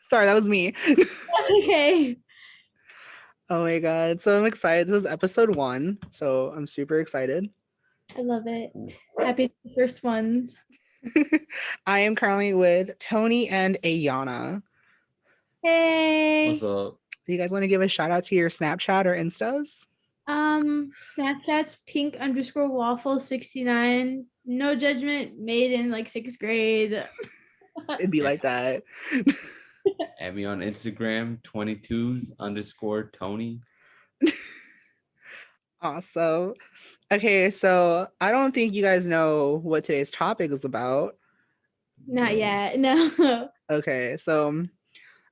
Sorry, that was me. Okay. Oh my god. So I'm excited. This is episode 1. So I'm super excited. I love it. Happy first ones. I am currently with Tony and Ayanna. Hey. What's up? Do you guys want to give a shout out to your Snapchat or Instas? Snapchat's pink_waffle69. No judgment, made in like 6th grade. It'd be like that. Add me on Instagram, 22s_Tony. Awesome. Okay, so I don't think you guys know what today's topic is about. Not yet. No. Okay, so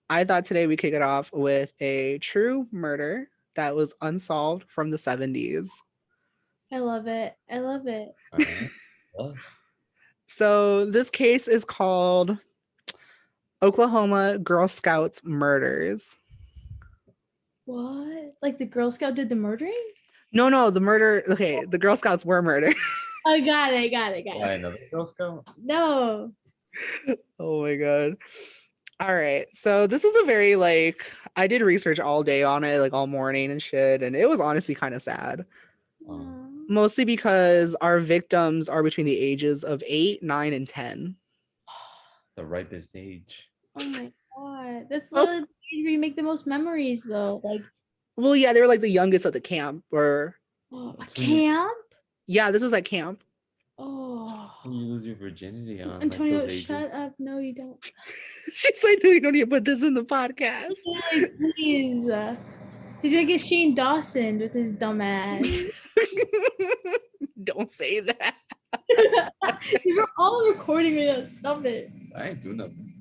I thought today we kick it off with a true murder that was unsolved from the 70s. I love it. I love it. All right. So this case is called Oklahoma Girl Scouts Murders. What? Like the Girl Scout did the murdering? No, the murder. Okay, the Girl Scouts were murdered. I got it. Why another Girl Scout? No. Oh my god. All right. So this is a very I did research all day on it, like all morning and shit, and it was honestly kind of sad. Mostly because our victims are between the ages of 8, 9, and 10. The ripest age. Oh my god. That's literally the age where you make the most memories though. Like, well, yeah, they were like the youngest at the camp or camp? Yeah, this was at camp. Oh. You lose your virginity on Antonio, like those shut up. No, you don't. She's like, you don't need to put this in the podcast. Like, please. He's gonna get Shane Dawson with his dumb ass. Don't say that. You're all recording right now. Stop it. I ain't doing nothing.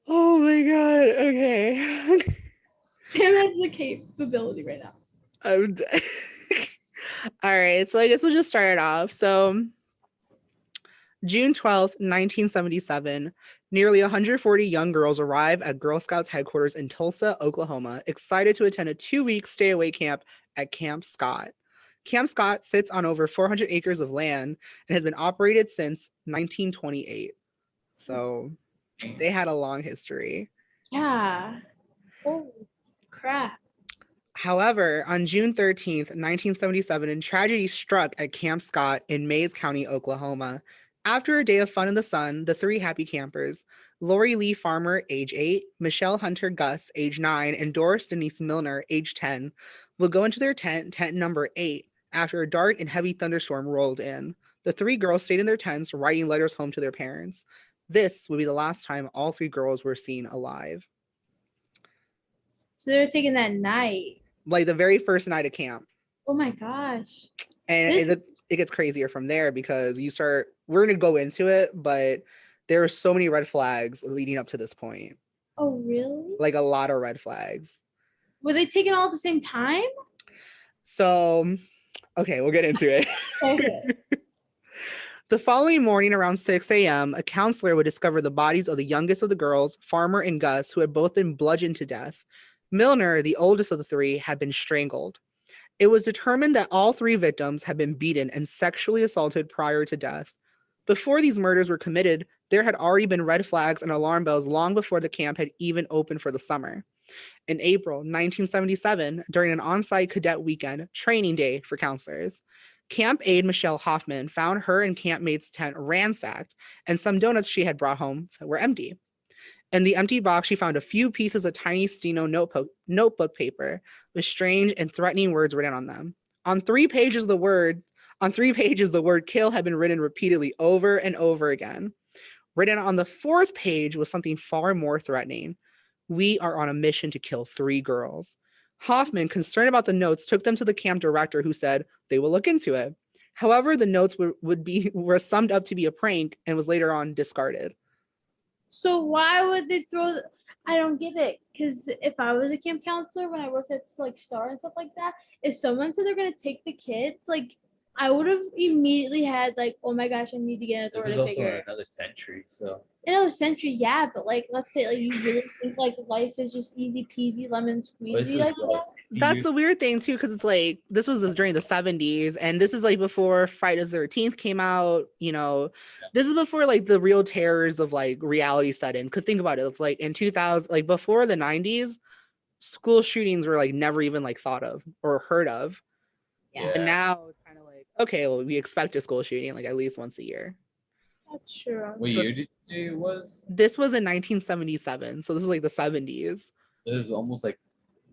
Oh my god. Okay. Sam has the capability right now. I'm dead. All right. So I guess we'll just start it off. So June 12th, 1977, nearly 140 young girls arrive at Girl Scouts headquarters in Tulsa, Oklahoma, excited to attend a 2-week stay-away camp at Camp Scott. Camp Scott sits on over 400 acres of land and has been operated since 1928. So they had a long history. Yeah. Holy crap. However, on June 13th, 1977, tragedy struck at Camp Scott in Mays County, Oklahoma. After a day of fun in the sun, the 3 happy campers, Lori Lee Farmer, age 8, Michelle Hunter Gus, age 9, and Doris Denise Milner, age 10, will go into their tent number 8, after a dark and heavy thunderstorm rolled in. The 3 girls stayed in their tents, writing letters home to their parents. This would be the last time all 3 girls were seen alive. So they were taking that night. Like the very first night of camp. Oh my gosh. And it gets crazier from there because we're going to go into it, but there are so many red flags leading up to this point. Oh, really? Like a lot of red flags. Were they taken all at the same time? So, okay, we'll get into it. Okay. The following morning around 6 a.m., a counselor would discover the bodies of the youngest of the girls, Farmer and Gus, who had both been bludgeoned to death. Milner, the oldest of the 3, had been strangled. It was determined that all 3 victims had been beaten and sexually assaulted prior to death. Before these murders were committed, there had already been red flags and alarm bells long before the camp had even opened for the summer. In April 1977, during an on-site cadet weekend training day for counselors, camp aide Michelle Hoffman found her and campmate's tent ransacked, and some donuts she had brought home were empty. In the empty box, she found a few pieces of tiny steno notebook paper with strange and threatening words written on them. On 3 pages, the word kill had been written repeatedly over and over again. Written on the 4th page was something far more threatening. We are on a mission to kill 3 girls. Hoffman, concerned about the notes, took them to the camp director, who said they will look into it. However, the notes were summed up to be a prank and was later on discarded. So why would they throw? I don't get it. Because if I was a camp counselor when I worked at like Star and stuff like that, if someone said they're gonna take the kids, like I would have immediately had like, oh my gosh, I need to get an authority figure. Another century, so. Another century, yeah, but like let's say like you really think like life is just easy peasy lemon squeezy like that. That's the weird thing too, because it's like this was during the 70s, and this is like before Friday the 13th came out. This is before like the real terrors of like reality set in. Because think about it, it's like in 2000, like before the 90s, school shootings were like never even like thought of or heard of. Yeah. And now it's kind of like, okay, well, we expect a school shooting like at least once a year. That's true. What year did you say it was? This was in 1977, so this is like the 70s. It was almost like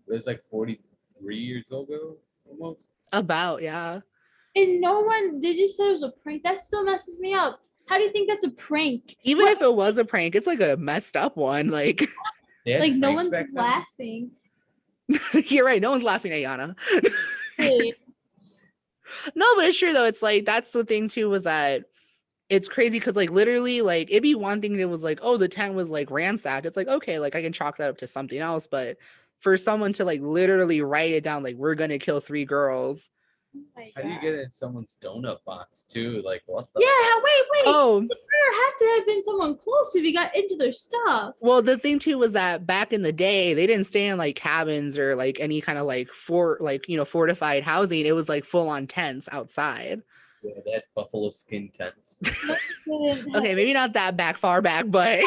it was like 43 years ago, almost. About, yeah. And no one, they just said it was a prank. That still messes me up. How do you think that's a prank? Even if it was a prank, it's like a messed up one. Like, like no one's laughing. You're right. No one's laughing at Ayanna. Hey. No, but it's true though. It's like that's the thing too, was that it's crazy because like literally like it'd be one thing that was like, oh, the tent was like ransacked. It's like, okay, like I can chalk that up to something else. But for someone to like literally write it down, like we're gonna kill 3 girls. Oh How do you get it in someone's donut box too? Like what the Yeah, wait. Oh, There have to have been someone close if you got into their stuff. well, the thing too was that back in the day, they didn't stay in like cabins or like any kind of like fortified housing. It was like full on tents outside. Yeah, they had buffalo skin tents. Okay, maybe not that far back, but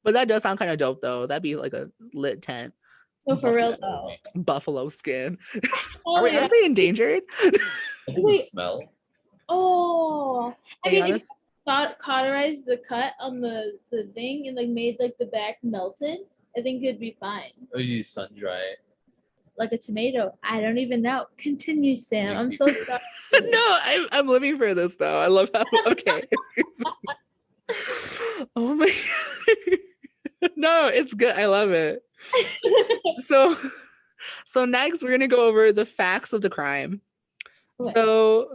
but that does sound kind of dope though. That'd be like a lit tent. No, for real though. Buffalo skin. Oh, Aren't they endangered? Wait. Smell. Oh, I Hey, mean, if you cauterized the cut on the thing and like made like the back melted, I think it'd be fine. Or you sun dry it. Like a tomato. I don't even know. Continue, Sam. I'm so sorry. No, I'm living for this though. I love how okay. Oh my God. No, it's good. I love it. So next we're gonna go over the facts of the crime. Okay. So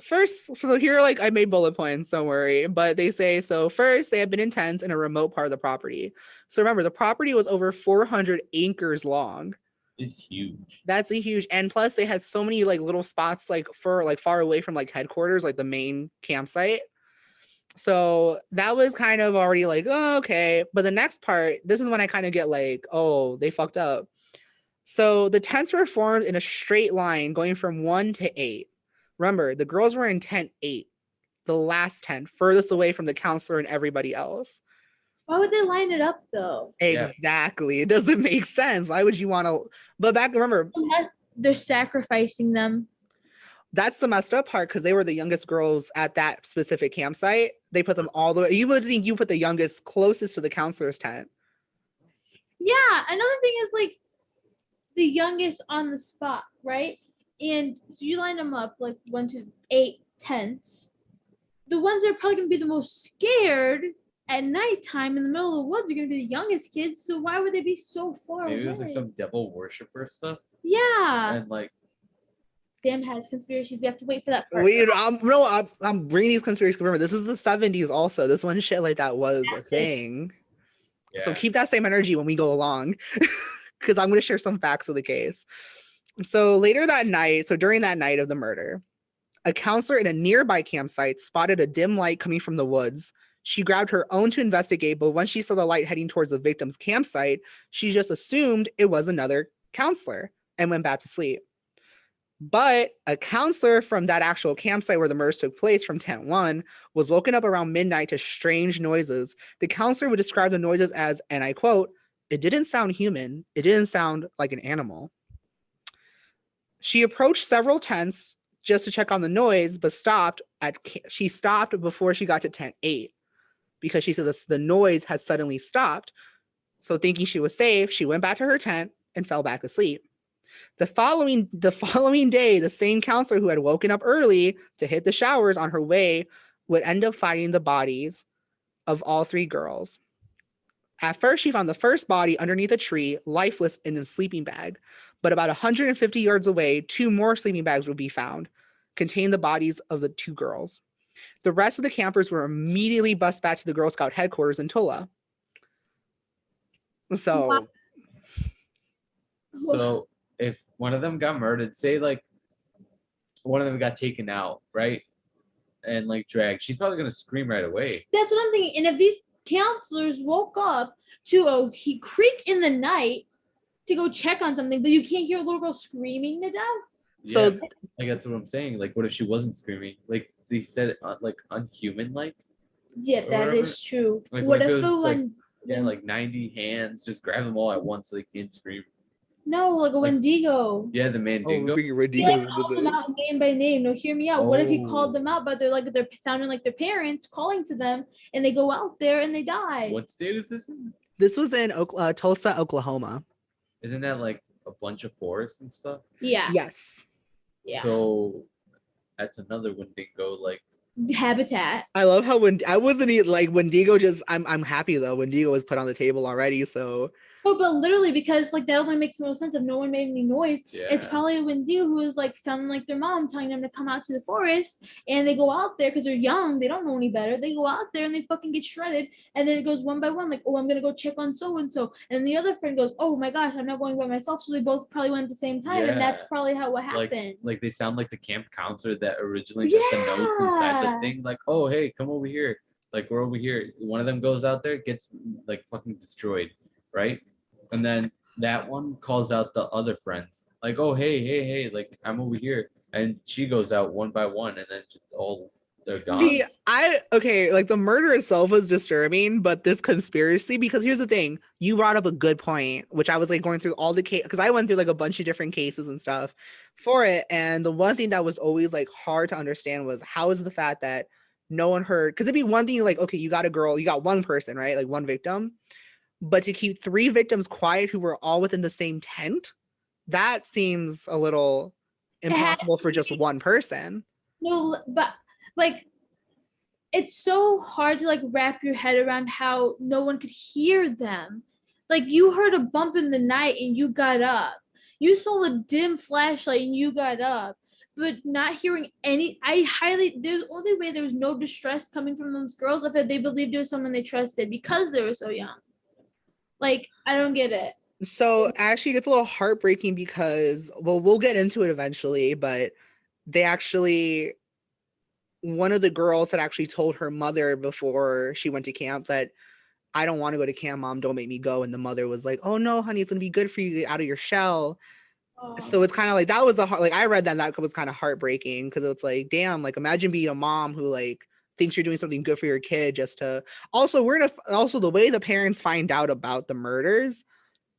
here like I made bullet points, don't worry. But they say so first they have been in tents in a remote part of the property. So remember the property was over 400 acres long. It's huge. That's a huge, and plus they had so many like little spots like for like far away from like headquarters, like the main campsite. So that was kind of already like, oh, okay. But the next part, this is when I kind of get like, oh, they fucked up. So the tents were formed in a straight line going from 1 to 8. Remember, the girls were in tent 8, the last tent, furthest away from the counselor and everybody else. Why would they line it up though? Exactly. It doesn't make sense. Why would you want to? But remember, they're sacrificing them. That's the messed up part because they were the youngest girls at that specific campsite. They put them all the way. You would think you put the youngest closest to the counselor's tent. Yeah. Another thing is like the youngest on the spot, right? And so you line them up like 1 to 8 tents. The ones that are probably going to be the most scared at nighttime in the middle of the woods are going to be the youngest kids. So why would they be so far away? Maybe it was like some devil worshiper stuff. Yeah. And like Sam has conspiracies. We have to wait for that part. Wait, I'm bringing these conspiracies. Remember, this is the 70s also. This one shit like that was a thing. yeah. So keep that same energy when we go along because I'm going to share some facts of the case. So later that night, so during that night of the murder, a counselor in a nearby campsite spotted a dim light coming from the woods. She grabbed her own to investigate, but once she saw the light heading towards the victim's campsite, she just assumed it was another counselor and went back to sleep. But a counselor from that actual campsite where the murders took place from tent 1 was woken up around midnight to strange noises. The counselor would describe the noises as, and I quote, "It didn't sound human. It didn't sound like an animal." She approached several tents just to check on the noise, but she stopped before she got to tent 8 because she said the noise had suddenly stopped. So thinking she was safe, she went back to her tent and fell back asleep. The following day, the same counselor who had woken up early to hit the showers on her way would end up finding the bodies of all 3 girls. At first, she found the first body underneath a tree, lifeless in a sleeping bag. But about 150 yards away, 2 more sleeping bags would be found, containing the bodies of the 2 girls. The rest of the campers were immediately bused back to the Girl Scout headquarters in Tula. So if one of them got murdered, say like one of them got taken out, right? And like dragged, she's probably gonna scream right away. That's what I'm thinking. And if these counselors woke up to a creak in the night, to go check on something, but you can't hear a little girl screaming to death. So Yeah, like that's what I'm saying. Like, what if she wasn't screaming? Like they said, like unhuman, like. Yeah, Or that whatever. is true. Like, What what if if it was it like, when yeah, like 90 hands, just grab them all at once so they can't scream. no, like a Like- Wendigo? Yeah, the oh, Mandingo. bringing He Wendigo like into called them this. out name by name. No, hear me out. What if he called them Oh. out, but they're sounding like their parents calling to them, and they go out there and they die? What state is this in? This was in Tulsa, Oklahoma. Isn't that like a bunch of forests and stuff? Yeah, Yes. yeah. So that's another Wendigo. Like, Habitat. I love how when I wasn't like Wendigo just I'm happy though. Wendigo was put on the table already, so Oh, but literally, because like that only makes no sense if no one made any noise. yeah. It's probably a Wendigo who is like sounding like their mom, telling them to come out to the forest, and they go out there because they're young, they don't know any better. They go out there and they fucking get shredded, and then it goes one by one, like, oh, I'm gonna go check on so and so, and the other friend goes, oh my gosh, I'm not going by myself. So they both probably went at the same time, and that's Yeah. probably how what happened. Like they sound like the camp counselor that originally got the notes inside the Yeah. thing. Like, oh hey, come over here. Like we're over here. One of them goes out there, gets like fucking destroyed, right? And then that one calls out the other friends. Like, oh hey, like I'm over here. And she goes out one by one, and then just all they're gone. see, like the murder itself was disturbing, but this conspiracy, because here's the thing, you brought up a good point, which I was like going through all the case because I went through like a bunch of different cases and stuff for it, and the one thing that was always like hard to understand was how is the fact that no one heard, because it'd be one thing like, okay, you got a girl, you got one person, right, like one victim, but to keep 3 victims quiet who were all within the same tent, that seems a little impossible for just one person. No, but like it's so hard to like wrap your head around how no one could hear them. Like you heard a bump in the night and you got up. You saw a dim flashlight and you got up. But not hearing any, there's only way there was no distress coming from those girls if they believed it was someone they trusted because they were so young. Like, I don't get it. So actually, it's a little heartbreaking because, well, we'll get into it eventually, but they actually, one of the girls had actually told her mother before she went to camp that I don't want to go to camp, Mom, don't make me go. And the mother was like, oh no, honey, it's gonna be good for you to get out of your shell. So it's kind of like, that was the heart, like I read that was kind of heartbreaking because it's like, damn, like imagine being a mom who like thinks you're doing something good for your kid just to, also the way the parents find out about the murders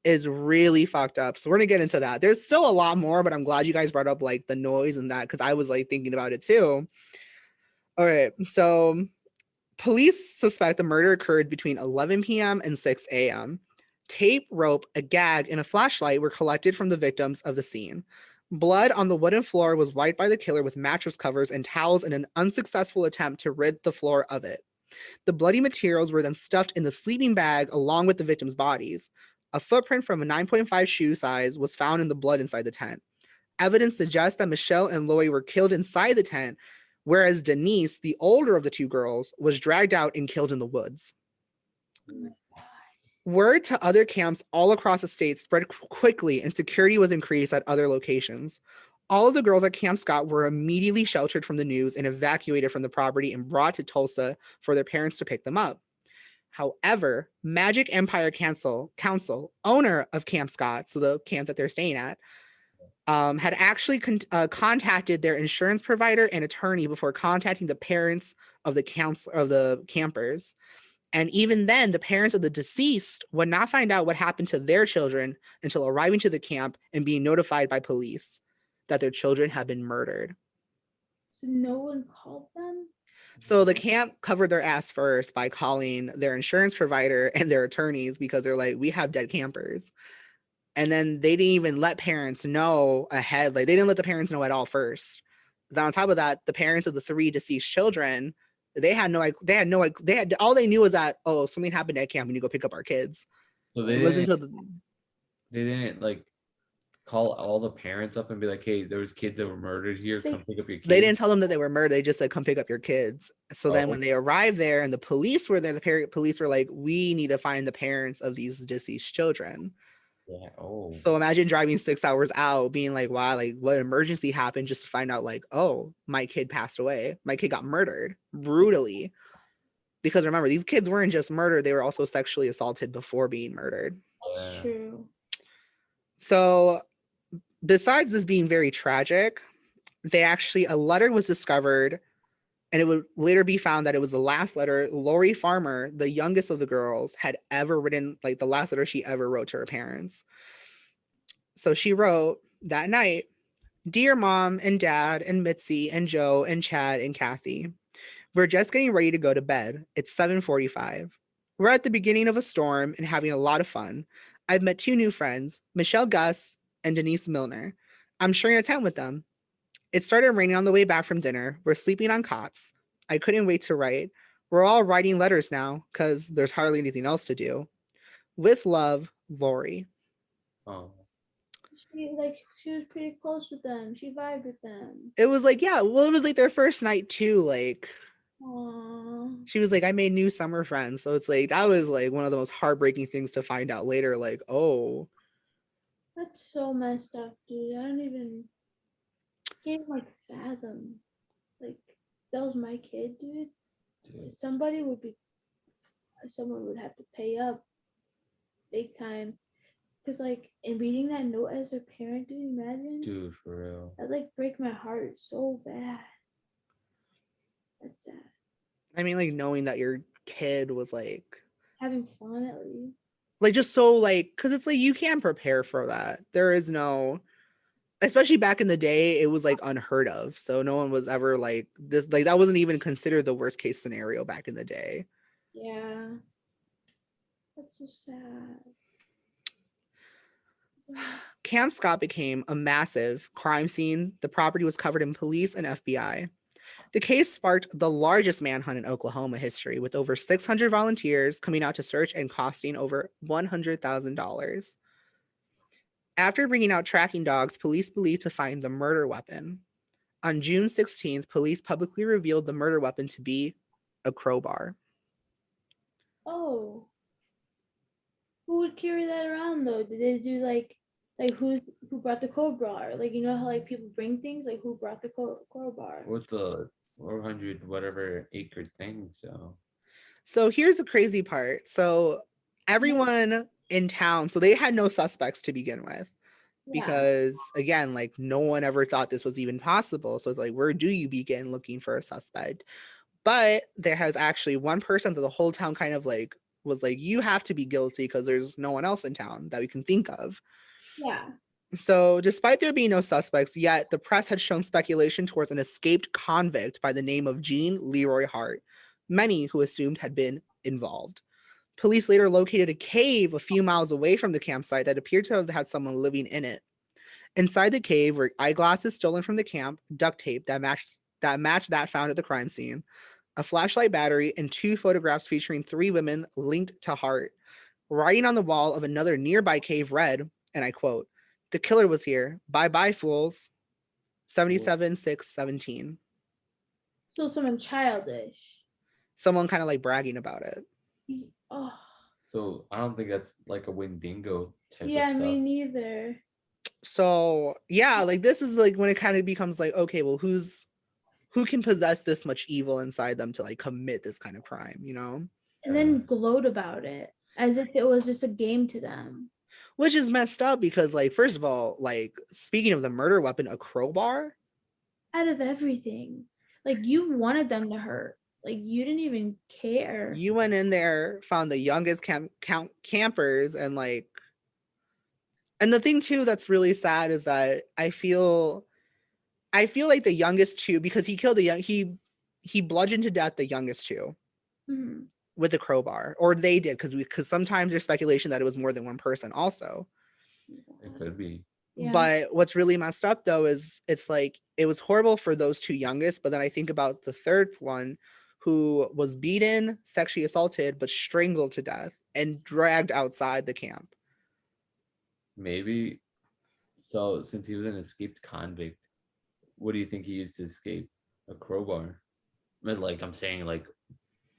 is really fucked up. So we're gonna get into that. There's still a lot more, but I'm glad you guys brought up like the noise and that because I was like thinking about it too. All right, so police suspect the murder occurred between 11 p.m. and 6 a.m. Tape, rope, a gag, and a flashlight were collected from the victims of the scene. Blood on the wooden floor was wiped by the killer with mattress covers and towels in an unsuccessful attempt to rid the floor of it. The bloody materials were then stuffed in the sleeping bag along with the victims' bodies. A footprint from a 9.5 shoe size was found in the blood inside the tent. Evidence suggests that Michelle and Loie were killed inside the tent, whereas Denise, the older of the 2 girls, was dragged out and killed in the woods. Word to other camps all across the state spread quickly, and security was increased at other locations. All of the girls at Camp Scott were immediately sheltered from the news and evacuated from the property and brought to Tulsa for their parents to pick them up. However, Magic Empire Council, owner of Camp Scott, so the camp that they're staying at, had actually contacted their insurance provider and attorney before contacting the parents of the campers. And even then, the parents of the deceased would not find out what happened to their children until arriving to the camp and being notified by police that their children had been murdered. So no one called them? So the camp covered their ass first by calling their insurance provider and their attorneys because they're like, we have dead campers. And then they didn't even let parents know ahead. Like they didn't let the parents know at all first. Then on top of that, the parents of the 3 deceased children, all they knew was that, oh, something happened at camp. We need to go pick up our kids. So It wasn't until they didn't like call all the parents up and be like, hey, there was kids that were murdered here. Come pick up your kids. They didn't tell them that they were murdered. They just said, come pick up your kids. So then when they arrived there and the police were there, the police were like, we need to find the parents of these deceased children. Yeah. Oh. So imagine driving 6 hours out, being like, wow, like what emergency happened, just to find out like, oh, my kid passed away. My kid got murdered brutally. Because remember, these kids weren't just murdered, they were also sexually assaulted before being murdered. True. So besides this being very tragic, a letter was discovered, and it would later be found that it was the last letter Lori Farmer, the youngest of the girls, had ever written, like the last letter she ever wrote to her parents. So she wrote that night, "Dear Mom and Dad and Mitzi and Joe and Chad and Kathy, we're just getting ready to go to bed. It's 7:45. We're at the beginning of a storm and having a lot of fun. I've met two new friends, Michelle Gus and Denise Milner. I'm sharing a tent with them. It started raining on the way back from dinner. We're sleeping on cots. I couldn't wait to write. We're all writing letters now because there's hardly anything else to do. With love, Lori." Oh, She was pretty close with them. She vibed with them. It was like, yeah, well, it was like their first night too. Like, Aww. she was like, I made new summer friends. So it's like, that was like one of the most heartbreaking things to find out later. Like, oh, That's so messed up, dude. I don't even can't like fathom. Like that was my kid, dude. dude. Someone would have to pay up big time. Cause like in reading that note as a parent, dude, imagine Dude, for real. that like break my heart so bad. That's sad. I mean, like knowing that your kid was Having fun at least. like just so like, because it's like you can't prepare for that. There is no, especially back in the day, it was like unheard of. So no one was ever like this, like that wasn't even considered the worst case scenario back in the day. Yeah. That's so sad. Camp Scott became a massive crime scene. The property was covered in police and FBI. The case sparked the largest manhunt in Oklahoma history, with over 600 volunteers coming out to search and costing over $100,000. After bringing out tracking dogs, police believed to find the murder weapon. On June 16th, police publicly revealed the murder weapon to be a crowbar. Oh, who would carry that around though? Did they do like who brought the crowbar? Like you know how like people bring things, like who brought the crowbar? With the 400 whatever acre thing, so So here's the crazy part. So everyone in town, so they had no suspects to begin with, Yeah. because again, like no one ever thought this was even possible. So it's like, where do you begin looking for a suspect? But there has actually one person that the whole town kind of like was like, you have to be guilty because there's no one else in town that we can think of. Yeah. So, despite there being no suspects, yet the press had shown speculation towards an escaped convict by the name of Gene Leroy Hart, many who assumed had been involved. Police later located a cave a few miles away from the campsite that appeared to have had someone living in it. Inside the cave were eyeglasses stolen from the camp, duct tape that matched that found at the crime scene, a flashlight battery, and two photographs featuring three women linked to Hart. Writing on the wall of another nearby cave read, and I quote, "The killer was here. Bye bye, fools. 77-6-17." So someone childish. Someone kind of like bragging about it. Oh. so I don't think that's like a Wendigo type Yeah, of stuff. me neither. So yeah, like this is like when it kind of becomes like, okay, well, who can possess this much evil inside them to like commit this kind of crime, you know? And then gloat about it as if it was just a game to them. Which is messed up because, like, first of all, like, speaking of the murder weapon, a crowbar. Out of everything. Like you wanted them to hurt. Like you didn't even care. You went in there, found the youngest campers, and like, and the thing too that's really sad is that I feel like the youngest two, because he killed he bludgeoned to death the youngest two Mhm. with a crowbar, or they did, because sometimes there's speculation that it was more than one person also. It could be. Yeah. But what's really messed up though is it's like it was horrible for those two youngest, but then I think about the third one who was beaten, sexually assaulted, but strangled to death and dragged outside the camp. Maybe. So since he was an escaped convict, what do you think he used to escape? A crowbar. But like I'm saying, like,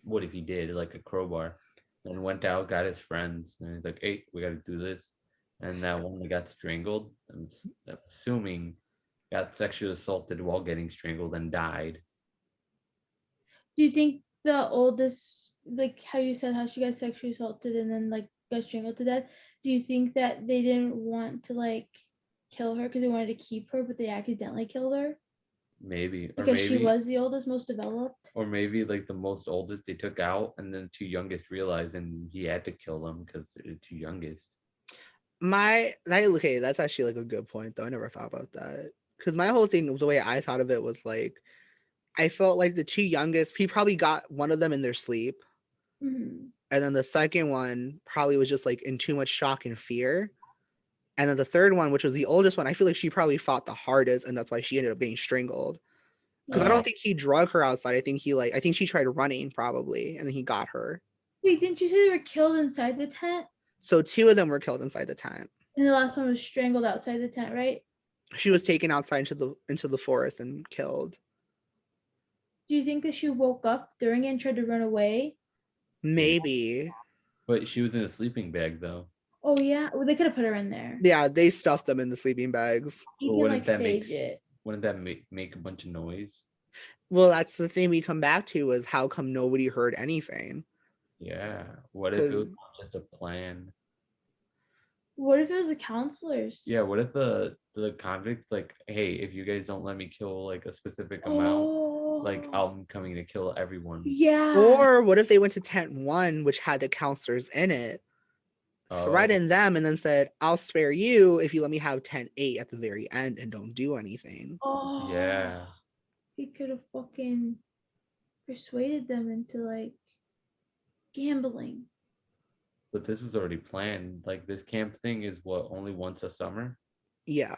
what if he did like a crowbar, and went out, got his friends, and he's like, "Hey, we got to do this," and that one that got strangled, I'm assuming, got sexually assaulted while getting strangled and died. Do you think the oldest, like how you said how she got sexually assaulted and then like got strangled to death, do you think that they didn't want to like kill her because they wanted to keep her, but they accidentally killed her Maybe, or because she maybe, was the oldest, most developed? or maybe like the most oldest they took out, and then two youngest realized, and he had to kill them because they're the two youngest. Okay, that's actually like a good point though. I never thought about that. Because my whole thing, the way I thought of it was like, I felt like the two youngest, he probably got one of them in their sleep. Mhm. And then the second one probably was just like in too much shock and fear. And then the third one, which was the oldest one, I feel like she probably fought the hardest, and that's why she ended up being strangled. Because I Yeah. don't think he drug her outside. I think she tried running probably, and then he got her. Wait, didn't you say they were killed inside the tent? So two of them were killed inside the tent. And the last one was strangled outside the tent, right? She was taken outside into the forest and killed. Do you think that she woke up during it and tried to run away? Maybe. But she was in a sleeping bag though. Oh yeah, well, they could have put her in there. Yeah, they stuffed them in the sleeping bags. You But can wouldn't like that make stage it. wouldn't that make a bunch of noise? Well, that's the thing we come back to is how come nobody heard anything? Yeah. What if it was 'Cause- just a plan? What if it was the counselors? Yeah. What if the convicts like, hey, if you guys don't let me kill like a specific amount, like I'm coming to kill everyone. Yeah. Or what if they went to tent 1, which had the counselors in it, Oh. threatened them, and then said, I'll spare you if you let me have tent 8 at the very end and don't do anything. Oh Yeah. He could have fucking persuaded them into like gambling. But this was already planned. Like this camp thing is what, only once a summer? Yeah.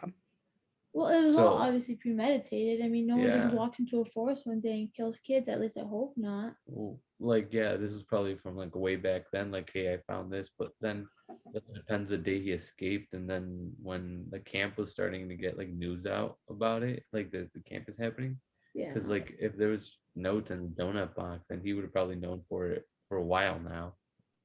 Well, it was all So- obviously premeditated. I mean, no one Yeah. just walks into a forest one day and kills kids. At least I hope not. Well, like, yeah, this was probably from like way back then. Like, hey, I found this, but then it depends the day he escaped, and then when the camp was starting to get like news out about it, like the camp is happening. Yeah. Because like if there was notes in the donut box, then he would have probably known for it for a while now.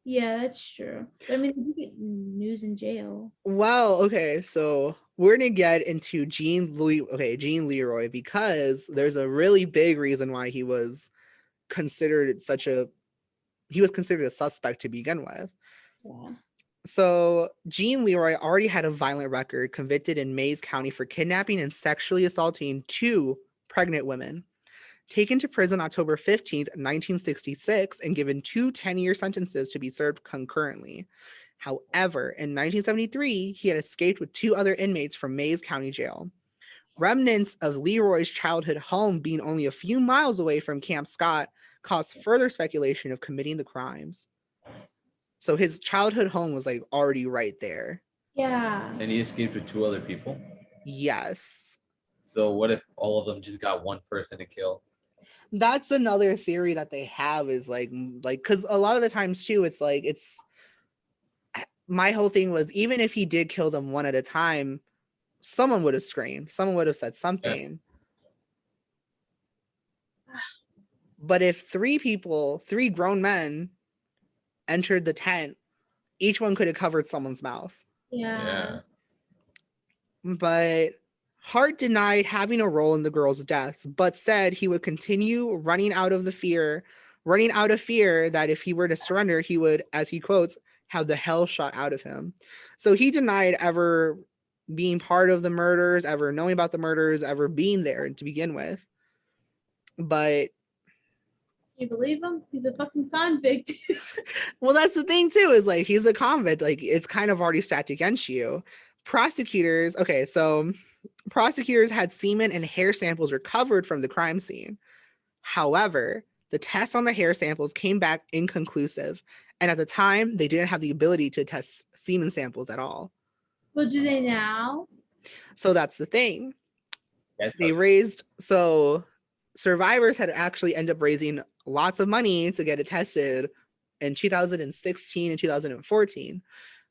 Yeah, that's true. But I mean, you get news in jail. Well, okay, so we're gonna get into Jean Leroy, because there's a really big reason why he was considered a suspect to begin with. Yeah. So Jean Leroy already had a violent record, convicted in Mays County for kidnapping and sexually assaulting 2 pregnant women. Taken to prison October 15th, 1966, and given 2 10-year sentences to be served concurrently. However, in 1973, he had escaped with 2 other inmates from Mays County Jail. Remnants of Leroy's childhood home being only a few miles away from Camp Scott caused further speculation of committing the crimes. So his childhood home was like already right there. Yeah. And he escaped with 2 other people. Yes. So what if all of them just got one person to kill? That's another theory that they have, is like because a lot of the times too, it's my whole thing was, even if he did kill them one at a time, someone would have screamed, someone would have said something. But if 3 grown men entered the tent, each one could have covered someone's mouth. Yeah. But Hart denied having a role in the girls' deaths, but said he would continue running out of fear that if he were to surrender, he would, as he quotes, have the hell shot out of him. So he denied ever being part of the murders, ever knowing about the murders, ever being there to begin with. But You believe him? He's a fucking convict. well, that's the thing too, is like he's a convict. Like it's kind of already stacked against you. Prosecutors had semen and hair samples recovered from the crime scene. However, the tests on the hair samples came back inconclusive. And at the time, they didn't have the ability to test semen samples at all. But do they now? So that's the thing. That's So survivors had actually ended up raising lots of money to get it tested in 2016 and 2014.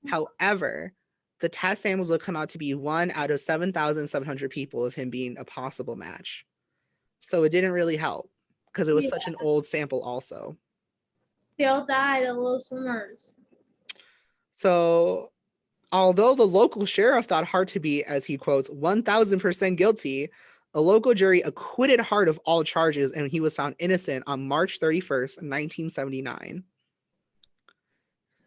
However, the test samples would come out to be 1 out of 7,700 people of him being a possible match. So it didn't really help because it was such an old sample also. They all died, the little swimmers. So although the local sheriff thought Hart to be, as he quotes, 1,000% guilty, a local jury acquitted Hart of all charges, and he was found innocent on March 31st, 1979.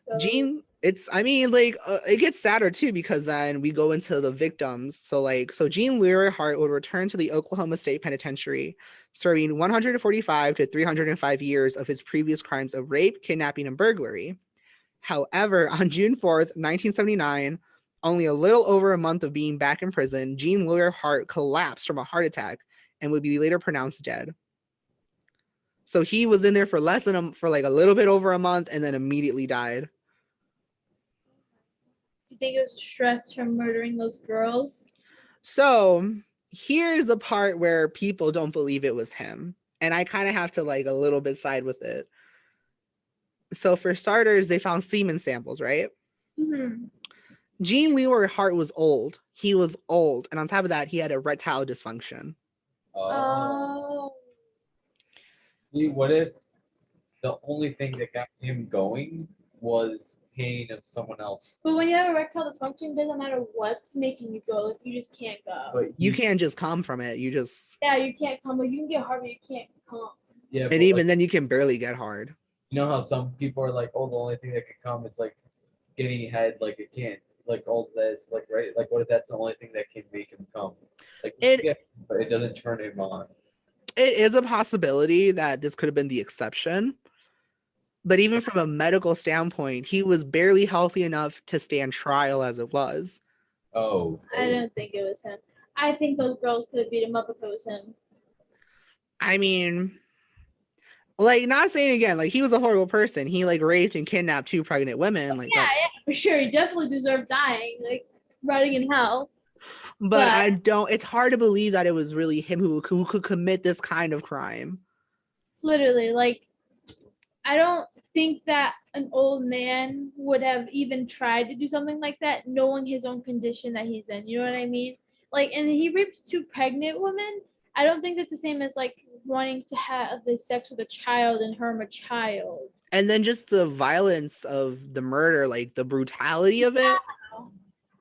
So, It gets sadder too because then we go into the victims. So Jean Leroy Hart would return to the Oklahoma State Penitentiary, serving 145 to 305 years of his previous crimes of rape, kidnapping, and burglary. However, on June 4th, 1979, only a little over a month of being back in prison, Jean Leroy Hart collapsed from a heart attack and would be later pronounced dead. So he was in there for like a little bit over a month and then immediately died. Do you think it was stress from murdering those girls? So here's the part where people don't believe it was him. And I kind of have to like a little bit side with it. So for starters, they found semen samples, right? Mm-hmm. Jean Leroy Hart was old. He was old. And on top of that, he had erectile dysfunction. Oh. See, what if the only thing that got him going was pain of someone else? But when you have erectile dysfunction, it doesn't matter what's making you go. Like you just can't go. But You can't just come from it. You just, Yeah, you can't come. Like you can get hard, but you can't come. yeah, but and even like, then you can barely get hard. you know how some people are like, oh, the only thing that could come is like getting head, like it can't, like all this, like right, like what if that's the only thing that can make him come? Like but it doesn't turn him on. It is a possibility that this could have been the exception. But even from a medical standpoint, he was barely healthy enough to stand trial as it was. Oh, I don't think it was him. I think those girls could have beat him up if it was him. I mean, like, not saying again, like, he was a horrible person. He, like, raped and kidnapped 2 pregnant women. Like, Yeah, for sure. He definitely deserved dying, like rotting in hell. But it's hard to believe that it was really him who could commit this kind of crime. Literally, like, I don't think that an old man would have even tried to do something like that, knowing his own condition that he's in. You know what I mean? Like, and he raped 2 pregnant women. I don't think that's the same as like wanting to have the sex with a child and harm a child. And then just the violence of the murder, like the brutality of it,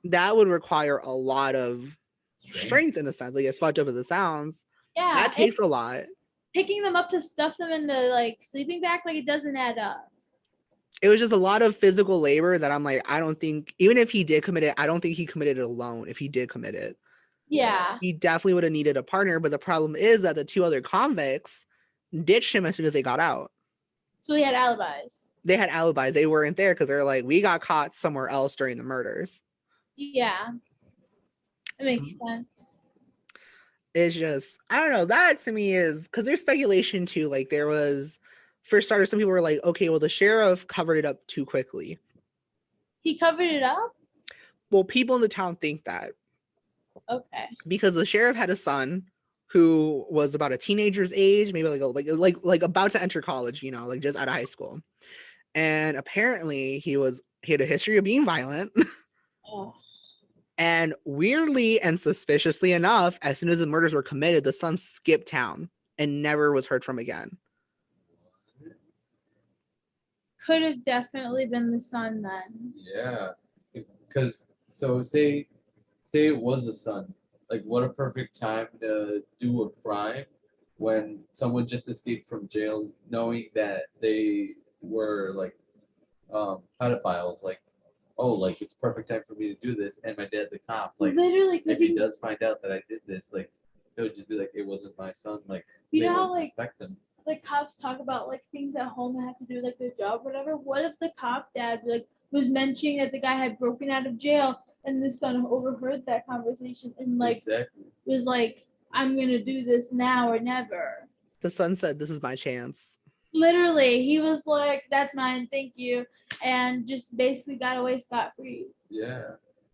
that would require a lot of strength in a sense. Like, as fucked up as it sounds, Yeah, that takes a lot. Picking them up to stuff them into like sleeping bags, like it doesn't add up. It was just a lot of physical labor that I'm like, I don't think, even if he did commit it, I don't think he committed it alone. If he did commit it, Yeah, he definitely would have needed a partner. But the problem is that the 2 other convicts ditched him as soon as they got out. so they had alibis. They had alibis. They weren't there because they're like, we got caught somewhere else during the murders. Yeah, it makes sense. It's just, I don't know. That to me is because there's speculation too. Like, there was, for starters, some people were like, okay, well, the sheriff covered it up too quickly. He covered it up? Well, people in the town think that. Okay. Because the sheriff had a son who was about a teenager's age, maybe like about to enter college, you know, like just out of high school. And apparently he had a history of being violent. Oh. And weirdly and suspiciously enough, as soon as the murders were committed, the son skipped town and never was heard from again. Could have definitely been the son then. Yeah, because so say it was the son. Like, what a perfect time to do a crime when someone just escaped from jail, knowing that they were like pedophiles. Like, oh, like it's perfect time for me to do this, and my dad's the cop. Like, Literally, if he does find out that I did this, like, it would just be like it wasn't my son. Like, you they know how wouldn't like respect them. like cops talk about like things at home that have to do with like their job or whatever. What if the cop dad like was mentioning that the guy had broken out of jail and the son overheard that conversation and like Exactly. was like, I'm gonna do this now or never. The son said, "This is my chance." Literally, he was like, that's mine, thank you, and just basically got away scot-free. Yeah.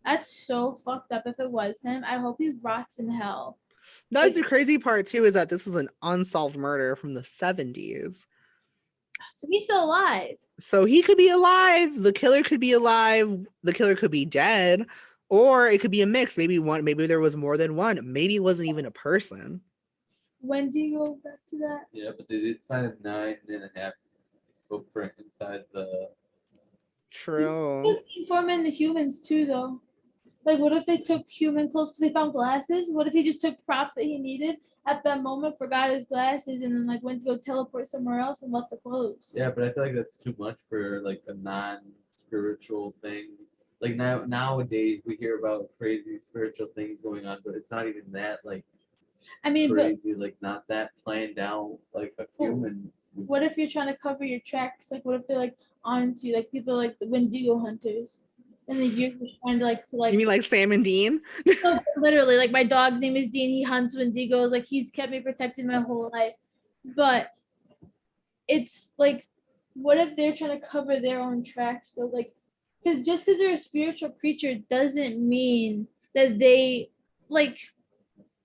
That's so fucked up. If it was him, I hope he rots in hell. That's the crazy part too, is that this is an unsolved murder from the 70s. So he's still alive. So he could be alive. The killer could be alive. The killer could be dead, or it could be a mix. Maybe there was more than one. Maybe it wasn't even a person. When do you go back to that? Yeah, but they did find a 9.5 footprint inside the. True. He can form into humans too, though. Like, what if they took human clothes because they found glasses? What if he just took props that he needed at that moment, forgot his glasses, and then like went to go teleport somewhere else and left the clothes? Yeah, but I feel like that's too much for like a non spiritual things. Like nowadays we hear about crazy spiritual things going on, but it's not even that like I mean, crazy, like not that planned out like a human. what if you're trying to cover your tracks? Like, what if they're like onto you, like people like the Wendigo hunters, and then you're just trying to You mean like Sam and Dean? no, literally, like my dog's name is Dean. He hunts Wendigos. Like he's kept me protected my whole life. But it's like, what if they're trying to cover their own tracks? So like, because just because they're a spiritual creature doesn't mean that they like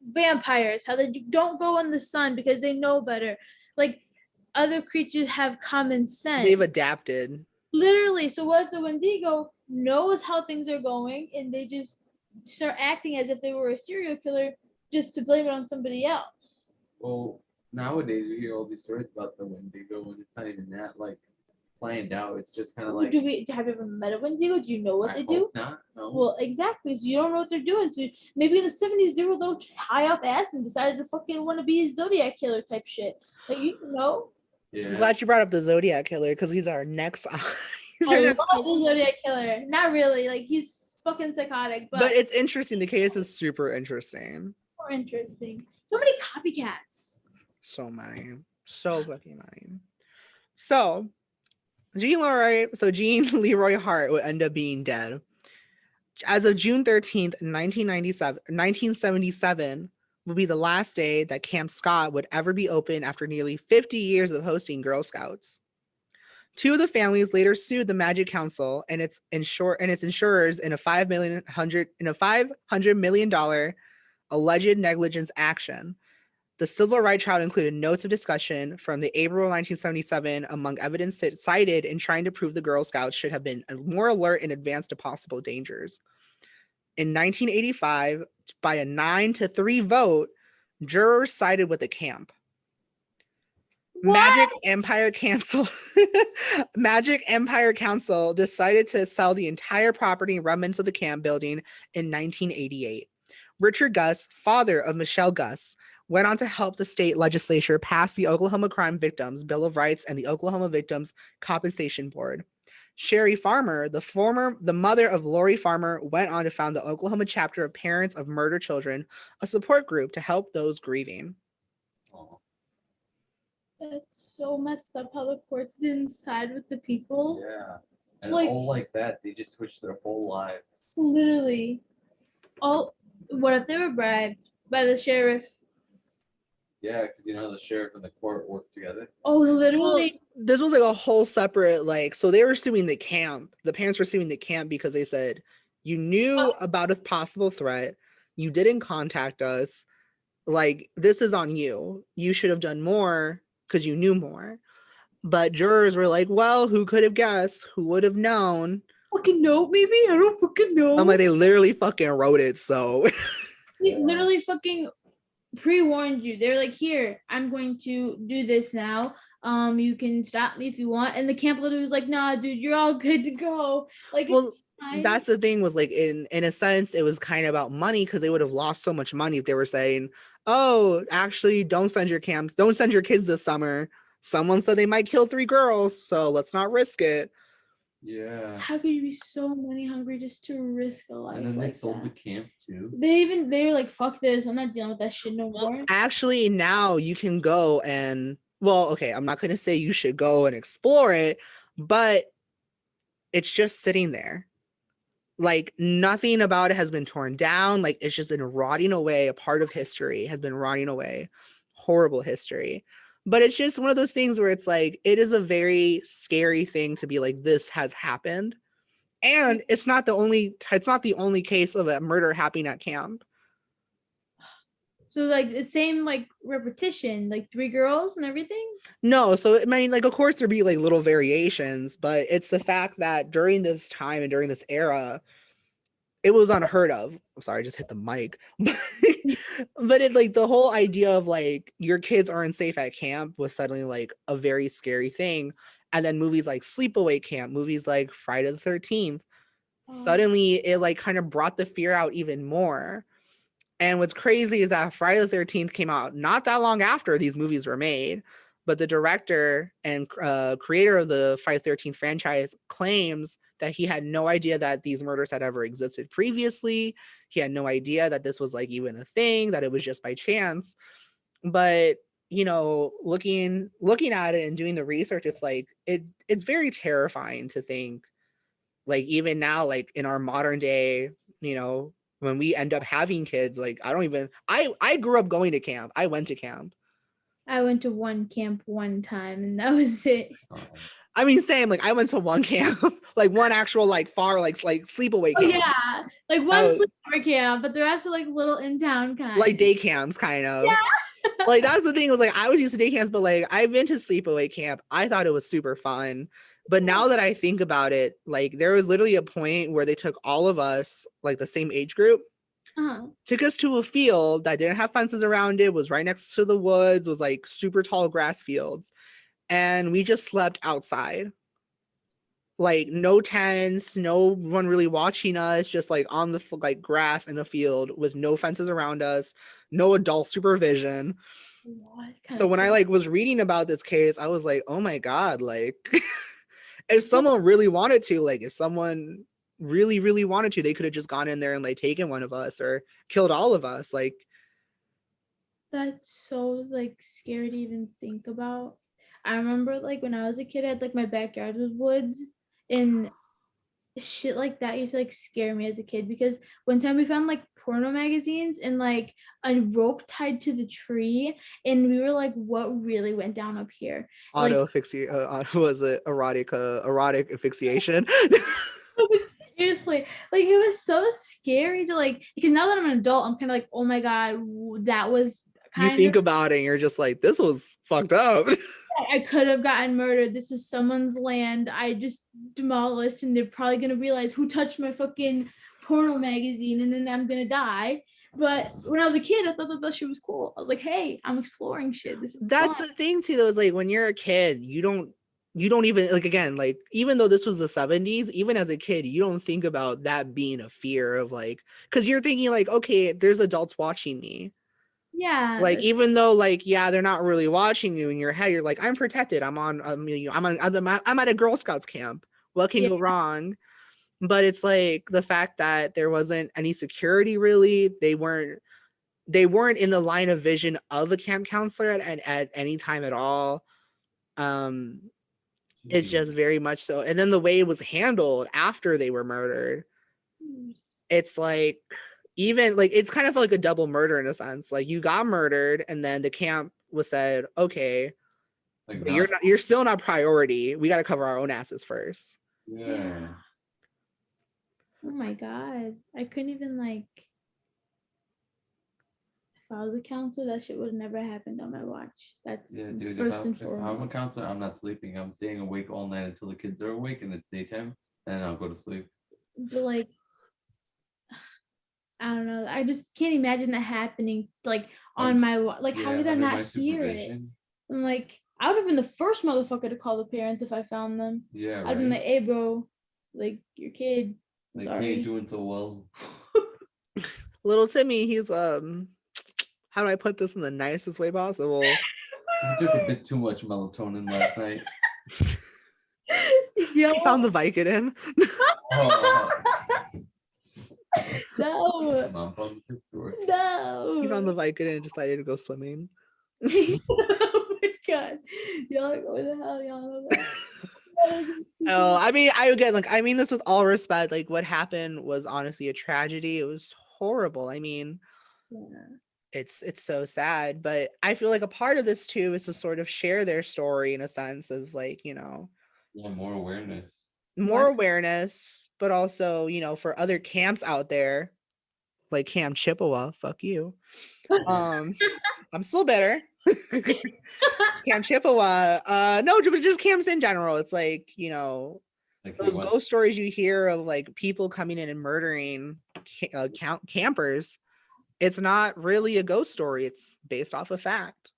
vampires. How they don't go in the sun because they know better. Like other creatures have common sense. They've adapted. Literally. So what if the Wendigo knows how things are going and they just start acting as if they were a serial killer just to blame it on somebody else? Well, nowadays we hear all these stories about the Wendigo, and it's not even that like planned out. It's just kind of like. Have you ever met a Wendigo? Do you know what they do? Not. No. Well, exactly. So you don't know what they're doing. So maybe in the 70s they were a little high off ass and decided to fucking want to be a Zodiac killer type shit. Like you know. Yeah. I'm glad you brought up the Zodiac killer because he's our next. I love the Zodiac killer. Not really. Like he's fucking psychotic, but it's interesting. The case is super interesting. More interesting. So many copycats. So many. So fucking many. So Jean Leroy Hart would end up being dead. As of June 13th, 1977 would be the last day that Camp Scott would ever be open after nearly 50 years of hosting Girl Scouts. Two of the families later sued the Magic Council and its insurers in a $500 million alleged negligence action. The civil rights trial included notes of discussion from the April 1977 among evidence cited in trying to prove the Girl Scouts should have been more alert in advance to possible dangers. In 1985, by a 9-3 vote, jurors sided with the camp. What? Magic Empire Council decided to sell the entire property and remnants of the camp building in 1988. Richard Gus, father of Michelle Gus, went on to help the state legislature pass the Oklahoma Crime Victims Bill of Rights and the Oklahoma Victims Compensation Board. Sherry Farmer, the mother of Lori Farmer, went on to found the Oklahoma chapter of Parents of Murdered Children, a support group to help those grieving. That's so messed up how the courts didn't side with the people. Yeah. And like, all like that, they just switched their whole lives. Literally. What if they were bribed by the sheriff? Yeah, because you know the sheriff and the court work together. Oh, literally. Well, this was like a whole separate, so they were suing the camp. The parents were suing the camp because they said, you knew about a possible threat. You didn't contact us. Like, this is on you. You should have done more because you knew more. But jurors were like, well, who could have guessed? Who would have known? Fucking know, maybe? I don't fucking know. I'm like, they literally fucking wrote it, so. They literally fucking pre-warned you. They're like, here, I'm going to do this now. You can stop me if you want. And the camp literally was like, nah, dude, you're all good to go. Like, well, that's the thing was like, in a sense, it was kind of about money because they would have lost so much money if they were saying, oh, actually, don't send your kids this summer. Someone said they might kill 3 girls, so let's not risk it. Yeah. How could you be so money hungry just to risk a life? And then they like sold that? the camp too. They were like, fuck this. I'm not dealing with that shit no more. Actually, now you can go and, well, okay, I'm not going to say you should go and explore it, but it's just sitting there. Like, nothing about it has been torn down. Like, it's just been rotting away. A part of history has been rotting away. Horrible history. But it's just one of those things where it's like, it is a very scary thing to be like, this has happened. And it's not the only case of a murder happening at camp. So like the same like repetition, like 3 girls and everything? No, so I mean, like, of course there'd be like little variations, but it's the fact that during this time and during this era, it was unheard of. I'm sorry, I just hit the mic. But it, like, the whole idea of like your kids aren't safe at camp was suddenly like a very scary thing. And then movies like Sleepaway Camp, movies like Friday the 13th, suddenly it like kind of brought the fear out even more. And what's crazy is that Friday the 13th came out not that long after these movies were made. but the director and creator of the Friday the 13th franchise claims that he had no idea that these murders had ever existed previously. He had no idea that this was like even a thing, that it was just by chance. But you know, looking at it and doing the research, it's like it's very terrifying to think, like, even now, like in our modern day, you know, when we end up having kids, like I grew up going to camp. I went to camp. I went to one camp one time and that was it. I mean, same. Like I went to one camp, like one actual like far like sleepaway Oh camp. yeah, like one sleepover camp, but the rest were like little in town kind. Like day camps, kind of. Yeah. Like that's the thing, was like I was used to day camps, but like I've been to sleepaway camp. I thought it was super fun. But now that I think about it, like there was literally a point where they took all of us, like the same age group, took us to a field that didn't have fences around it, was right next to the woods, was like super tall grass fields. And we just slept outside. Like no tents, no one really watching us, just like on the like grass in a field with no fences around us, no adult supervision. So when I like was reading about this case, I was like, oh my God, like if someone really wanted to, like if someone really wanted to, they could have just gone in there and like taken one of us or killed all of us. Like that's so like scary to even think about. I remember like when I was a kid, I had like my backyard was woods, and shit like that used to like scare me as a kid, because one time we found like porno magazines and like a rope tied to the tree, and we were like, what really went down up here? auto asphyxiation, was it erotic asphyxiation? Seriously, like it was so scary to like, because now that I'm an adult, I'm kind of like, oh my God, that was you think about it and you're just like, this was fucked up. I could have gotten murdered. This is someone's land. I just demolished, and they're probably gonna realize who touched my fucking porno magazine, and then I'm gonna die. But when I was a kid, I thought that shit was cool. I was like, hey, I'm exploring shit. This is That's fun. the thing too, though, is like when you're a kid, you don't even, like, again, like even though this was the 70s, even as a kid, you don't think about that being a fear of like, because you're thinking like, okay, there's adults watching me. Yeah. Like even though like, yeah, they're not really watching you, in your head you're like, I'm protected, I'm at a Girl Scouts camp, what can go wrong? But it's like the fact that there wasn't any security, really. They weren't in the line of vision of a camp counselor at any time at all. It's just very much so. And then the way it was handled after they were murdered, it's like, even like it's kind of like a double murder in a sense. Like you got murdered, and then the camp was said, okay, like you're still not priority. We got to cover our own asses first. Yeah. Oh my God, I couldn't even like. If I was a counselor, that shit would have never happened on my watch. That's dude. First and If foremost. I'm a counselor, I'm not sleeping. I'm staying awake all night until the kids are awake and it's daytime, and then I'll go to sleep. But like, I don't know. I just can't imagine that happening like on my like. How did I not hear it? I'm like, I would have been the first motherfucker to call the parents if I found them. Yeah, right. I'd been like, hey, bro, like your kid. Like he ain't doing so well. Little Timmy, he's how do I put this in the nicest way possible? He took a bit too much melatonin last night. He found the Vicodin. No. Mom found the picture. No. He found the Vicodin and decided to go swimming. Oh my God. Y'all like, what the hell, y'all know that? Oh, I mean, I mean this with all respect. Like what happened was honestly a tragedy. It was horrible. I mean, it's so sad, but I feel like a part of this too is to sort of share their story in a sense of like, you know, more awareness, but also, you know, for other camps out there, like Camp Chippewa, fuck you. I'm still bitter. Camp Chippewa, no, but just camps in general. It's like, you know, like those ghost stories you hear of like people coming in and murdering campers. It's not really a ghost story. It's based off of fact.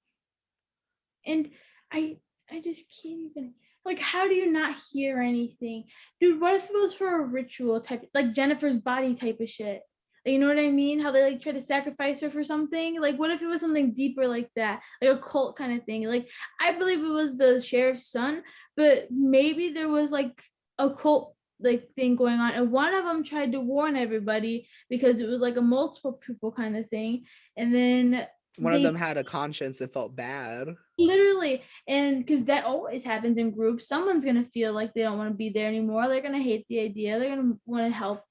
And I just can't even, like, how do you not hear anything? Dude, what if it was for a ritual type, like Jennifer's body type of shit? You know what I mean? How they like try to sacrifice her for something. Like, what if it was something deeper like that, like a cult kind of thing? Like, I believe it was the sheriff's son, but maybe there was like a cult like thing going on, and one of them tried to warn everybody because it was like a multiple people kind of thing, and then One of they them had a conscience and felt bad. literally, and because that always happens in groups, someone's gonna feel like they don't want to be there anymore. They're gonna hate the idea. They're gonna want to help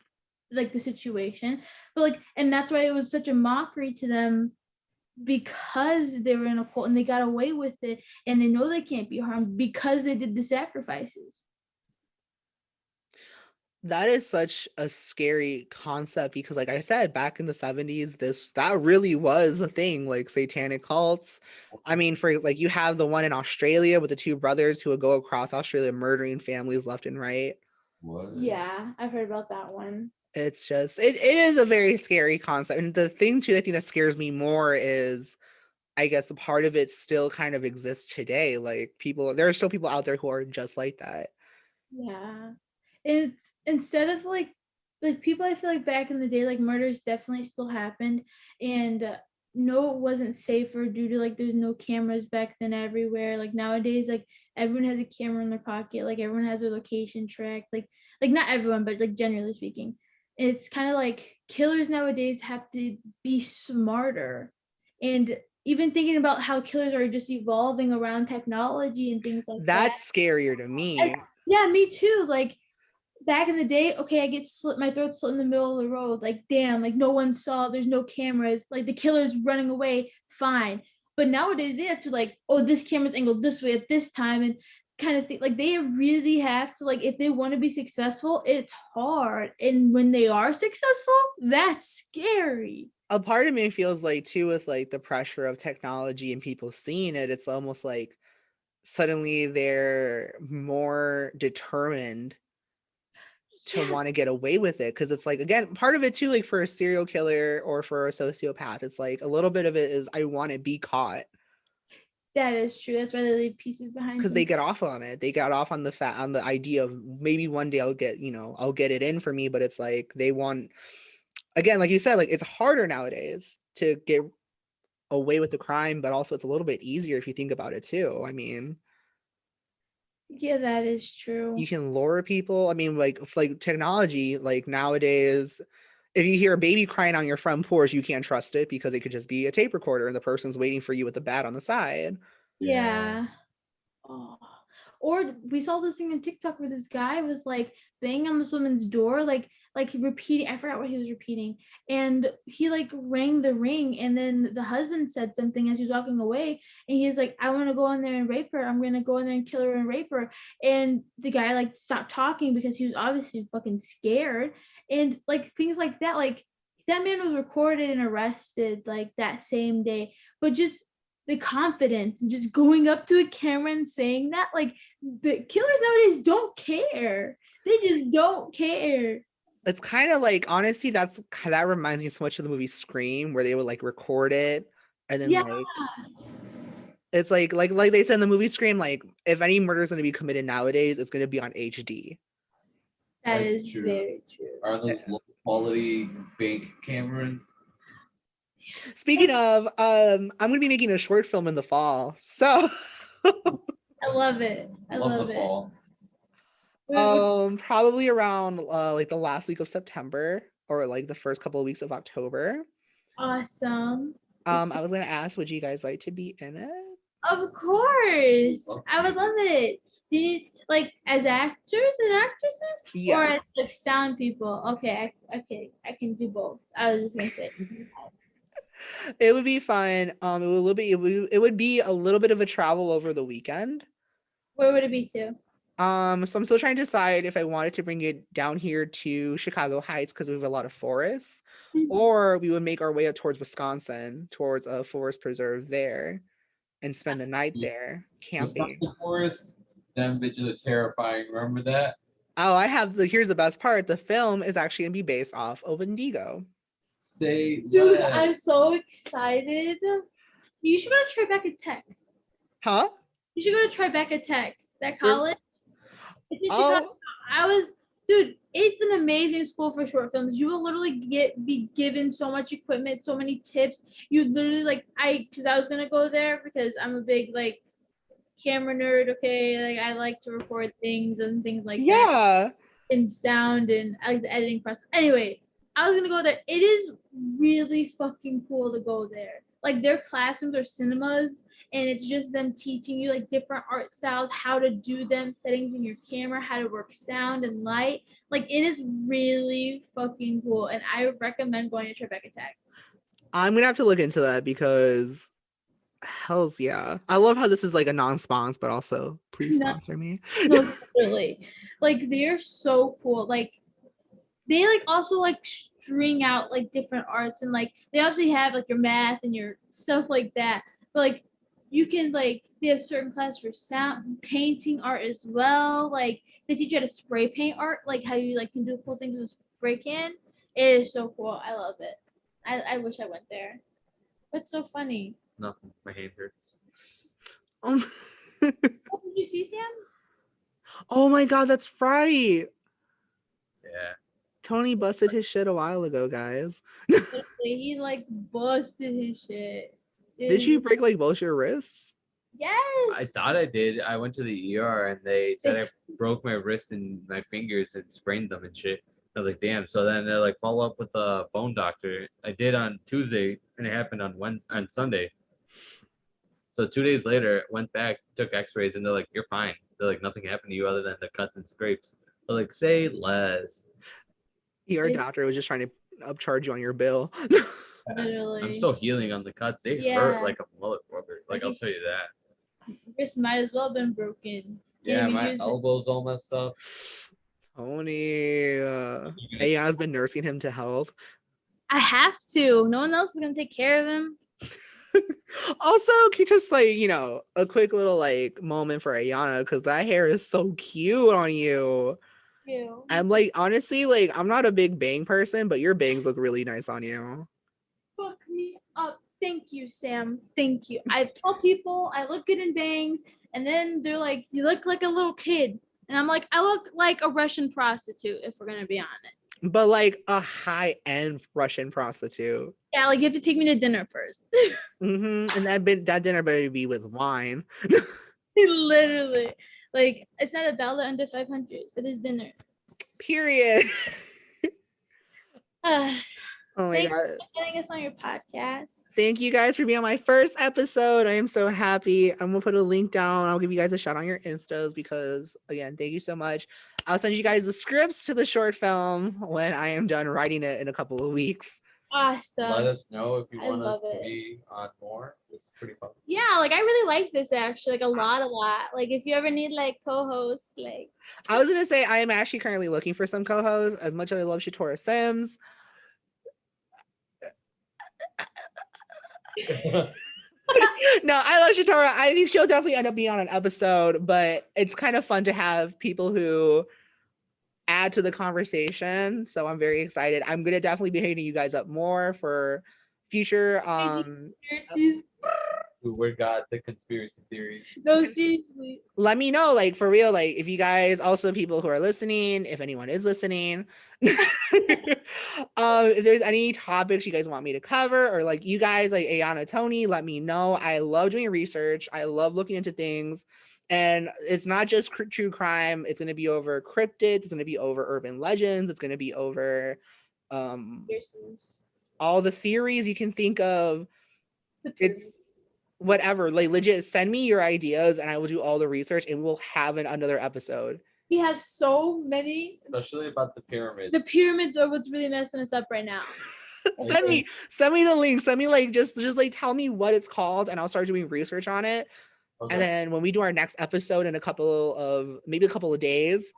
like the situation, but like, and that's why it was such a mockery to them because they were in a cult and they got away with it, and they know they can't be harmed because they did the sacrifices. That is such a scary concept because, like I said, back in the 70s, that really was a thing, like satanic cults. I mean, for like you have the one in Australia with the two brothers who would go across Australia murdering families left and right. What? Yeah, I've heard about that one. It's just it is a very scary concept. And the thing too, I think that scares me more is I guess a part of it still kind of exists today. Like there are still people out there who are just like that. Yeah, it's instead of like people, I feel like back in the day, like murders definitely still happened, and no, it wasn't safer due to like there's no cameras back then everywhere. Like nowadays, like everyone has a camera in their pocket, like everyone has their location tracked. Like not everyone, but like generally speaking, it's kind of like killers nowadays have to be smarter, and even thinking about how killers are just evolving around technology and things like that. That's scarier to me. Yeah, me too. Like back in the day, okay, I get slit, my throat slit in the middle of the road. Like, damn, like no one saw, there's no cameras, like the killer's running away, fine. But nowadays they have to like, oh, this camera's angled this way at this time and kind of thing. Like they really have to, like, if they want to be successful, it's hard. And when they are successful, that's scary. A part of me feels like too with like the pressure of technology and people seeing it, it's almost like suddenly they're more determined to Yeah, want to get away with it because it's like again part of it too like for a serial killer or for a sociopath it's like a little bit of it is I want to be caught that is true. That's why they leave pieces behind because they some. get off on it. They got off on the idea of maybe one day I'll get it in for me, but it's like they want again like you said like it's harder nowadays to get away with the crime, but also it's a little bit easier if you think about it too. I mean, Yeah, that is you true. can lure people. I mean, like technology, like nowadays, if you hear a baby crying on your front porch, you can't trust it because it could just be a tape recorder and the person's waiting for you with the bat on the side. Yeah. Oh. Or we saw this thing on TikTok where this guy was like banging on this woman's door, like repeating. I forgot what he was repeating, and he like rang the ring, and then the husband said something as he was walking away, and he's like, "I want to go in there and rape her. I'm gonna go in there and kill her and rape her." And the guy like stopped talking because he was obviously fucking scared, and like things like that. Like that man was recorded and arrested like that same day, but just the confidence and just going up to a camera and saying that, like the killers nowadays don't care. They just don't care. It's kind of like honestly, that reminds me so much of the movie Scream, where they would like record it and then Yeah, like it's like they said in the movie Scream, like if any murder is going to be committed nowadays, it's going to be on HD. that That's is true. very true. Are those low quality bank cameras? Speaking of, I'm gonna be making a short film in the fall, so I love it. I Love love the it. fall. probably around like the last week of September or like the first couple of weeks of October. Awesome. I was gonna ask, would you guys like to be in it? Of course. I would love it. Do you like as actors and actresses or as Yes, like sound people? Okay, okay, I can do both. I was just gonna say. it would be fun. It would be a little bit of a travel over the weekend. Where would it be to? So I'm still trying to decide if I wanted to bring it down here to Chicago Heights because we have a lot of forests, or we would make our way up towards Wisconsin, towards a forest preserve there, and spend the night there camping. Wisconsin forest. Them bitches are terrifying. Remember that? Oh, here's the best part. The film is actually gonna be based off of Indigo. Say Dude, less. I'm so excited. You should go to Tribeca Tech. Huh? You should go to Tribeca Tech. That Where- college. It's in Chicago. Oh, I was, dude, it's an an amazing school for short films. You will literally be given so much equipment, so many tips. You literally because I was gonna go there because I'm a big like camera nerd. Okay, like I like to record things and things like that, Yeah. and sound, and I like the editing process. Anyway, I was gonna go there. It is really fucking cool to go there. Like their classrooms are cinemas, and it's just them teaching you like different art styles, how to do them, settings in your camera, how to work sound and light. Like it is really fucking cool, and I recommend going to Tribeca Tech. I'm gonna have to look into that because hells yeah. I love how this is like a non-sponsor, but also please No. sponsor me. No, literally, like they're so cool. Like they like also like string out like different arts, and like they obviously have like your math and your stuff like that, but like you can like they have certain class for sound painting art as well. Like they teach you how to spray paint art, like how you like can do cool things with a spray can. It is so cool. I love it. I wish I went there. But it's so funny. Nothing. My hand hurts. Oh, Oh, did you see Sam? oh my god, that's right. Yeah. Tony busted his shit a while ago, guys. Literally, he like busted his shit. Did you break like both your wrists? Yes. I thought I did. I went to the ER and they said I broke my wrist and my fingers and sprained them and shit. I was like, damn. So then they're like, follow up with a bone doctor. I did on Tuesday and it happened on Sunday. So 2 days later, went back, took X-rays, and they're like, "You're fine." They're like, "Nothing happened to you other than the cuts and scrapes." They're like, "Say less." Your doctor was just trying to upcharge you on your bill. Literally. I'm still healing on the cuts. They Yeah. hurt like a motherfucker. Like I'll tell you that. Wrist might as well have been broken. Yeah, Can't even my use it. elbows all messed up. Tony, Ayanna's been nursing him to health. I have to. No one else is gonna take care of him. Also, can you just like, a quick little like moment for Ayanna because that hair is so cute on you. Ew. I'm like, honestly, like, I'm not a big bang person, but your bangs look really nice on you. Fuck me up. Thank you, Sam. Thank you. I tell people I look good in bangs, and then they're like, "You look like a little kid," and I'm like, "I look like a Russian prostitute." If we're gonna be honest. But like a high-end Russian prostitute. Yeah, like you have to take me to dinner first. And that dinner better be with wine. Literally, like it's not $1 under 500. It is dinner. Period. Oh my Thanks god. for getting us on your podcast. Thank you guys for being on my first episode. I am so happy. I'm gonna put a link down. I'll give you guys a shout on your Instas because again, thank you so much. I'll send you guys the scripts to the short film when I am done writing it in a couple of weeks. Awesome. Let us know if you I want us love to it. be on more. It's pretty fun. Yeah, like I really like this actually, like a lot. Like if you ever need like co-hosts, like I was gonna say I am actually currently looking for some co-hosts. As much as I love Shatora Sims. No, I love Shatora. I think she'll definitely end up being on an episode, but it's kind of fun to have people who add to the conversation. So I'm very excited. I'm gonna definitely be hitting you guys up more for future conspiracies. We're gods at conspiracy theories. No, seriously. Let me know, like for real, like if you guys also people who are listening, if anyone is listening, if there's any topics you guys want me to cover, or like you guys like Ayanna, Tony, let me know. I love doing research. I love looking into things. And it's not just true crime. It's going to be over cryptids. It's going to be over urban legends. It's going to be over all the theories you can think of. It's whatever, like legit send me your ideas and I will do all the research and we'll have another episode. We have so many, especially about the pyramids. The pyramids are what's really messing us up right now. send me the link. Send me like just like tell me what it's called and I'll start doing research on it. Okay. And then when we do our next episode in a couple of days,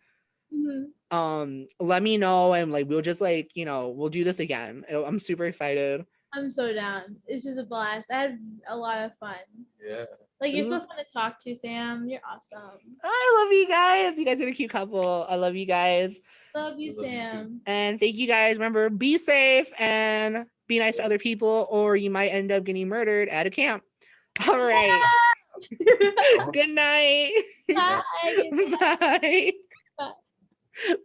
let me know and like we'll just like we'll do this again. I'm super excited. I'm so down. It's just a blast. I had a lot of fun. Yeah. Like you're so fun to talk to, Sam. You're awesome. I love you guys. You guys are a cute couple. I love you guys. Love you, Sam. And thank you guys. Remember, be safe and be nice to other people, or you might end up getting murdered at a camp. All right. Good night. Bye. Bye. Bye.